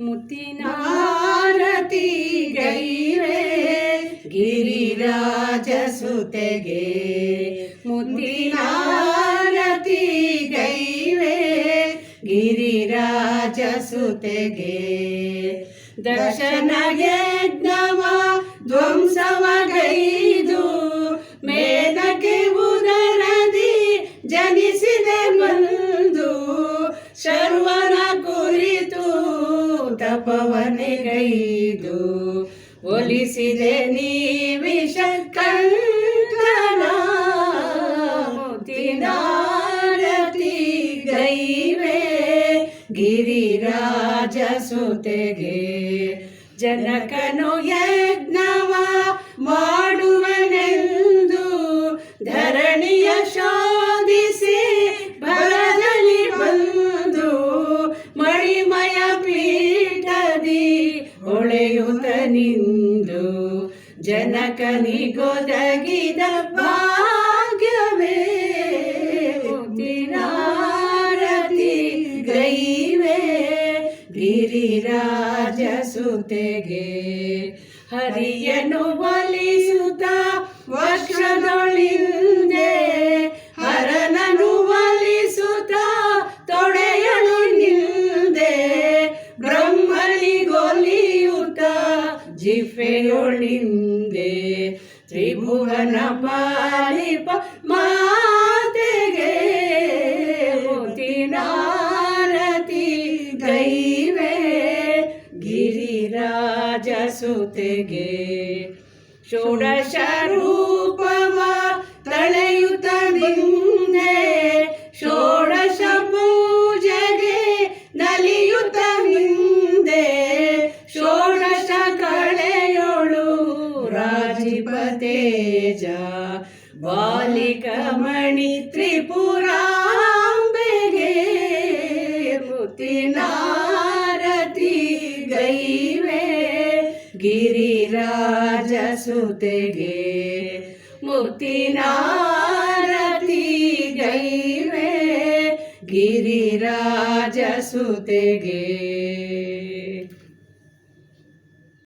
ಮುತ್ತಿನಾರತಿ ಗೈವೆ ಗಿರಿರಾಜ ಸುತೆಗೆ ಮುತ್ತಿನಾರತಿ ಗೈವೆ ಗಿರಿರಾಜ ಸುತೆಗೆ ದರ್ಶನ ಯಜ್ಞವ ಧ್ವಂಸವಗೈದು ಮೇನಕೆ ಉದರದಿ ಜನಿಸಿದೆ ಬಂದು ಶರ್ವನ ಕುರಿತು ತಪವನೆಗೈದು ಒಲಿಸಿದೆ ನೀ ವಿಷ ಕಂಠನ ಮುತ್ತಿನಾರತಿ ಗೈವೆ ಗಿರಿರಾಜ ಸುತೆಗೆ ಜನಕನು ಯಜ್ಞವ ಮಾಡುವನೆಂದು ಧರಣಿಯ ಶೋಧಿಸಿ ಭರದಲ್ಲಿ ಬಂದು ಮಣಿಮಯ ಪೀಠದಿ ಹೊಳೆಯುತ್ತ ನಿಂದು ಜನಕನಿಗೊದಗಿದ ಭಾಗ್ಯವೇ ಮುತ್ತಿನಾರತಿ ಗೈವೆ ಗಿರಿರಾಜ ಸುತೆಗೆ ಹರಿಯನು ಒಲಿಸುತ್ತ ವರ್ಷದೊಳಿಂದೆ ಹರನನು ಒಲಿಸುತ್ತ ತೊಡೆಯಳು ನಿಂದೆ ಬ್ರಹ್ಮನಿಗೊಲಿಯುತ್ತ ಜಿಫೆಯೊಳಿಂದೆ ತ್ರಿಭುವನ ಪಾಲಿಪ ಮಾತೆಗೆ ಮುತ್ತಿನಾರತಿ ಗೈವೆ ಗಿರಿರಾಜ ಸುತೆಗೆ ಷೋಡಶ ರೂಪವ ತಳೆಯುತ್ತ ನಿಂದೆ ಷೋಡಶ ಪೂಜೆಗೆ ನಲಿಯುತ್ತ ನಿಂದೆ ಷೋಡಶ ಕಳೆಯೋಳು ರಾಜಿಪತೇಜ ಬಾಲಿಕಮಣಿ ತ್ರಿಪುರಾಂಬೆಗೆ ಮುತ್ತಿನಾರತಿ ಗೈವೆ ಗಿರಿರಾಜ ಸುತೆಗೆ ಮುತ್ತಿನಾರತಿ ಗೈವೆ ಗಿರಿರಾಜ ಸುತೆಗೆ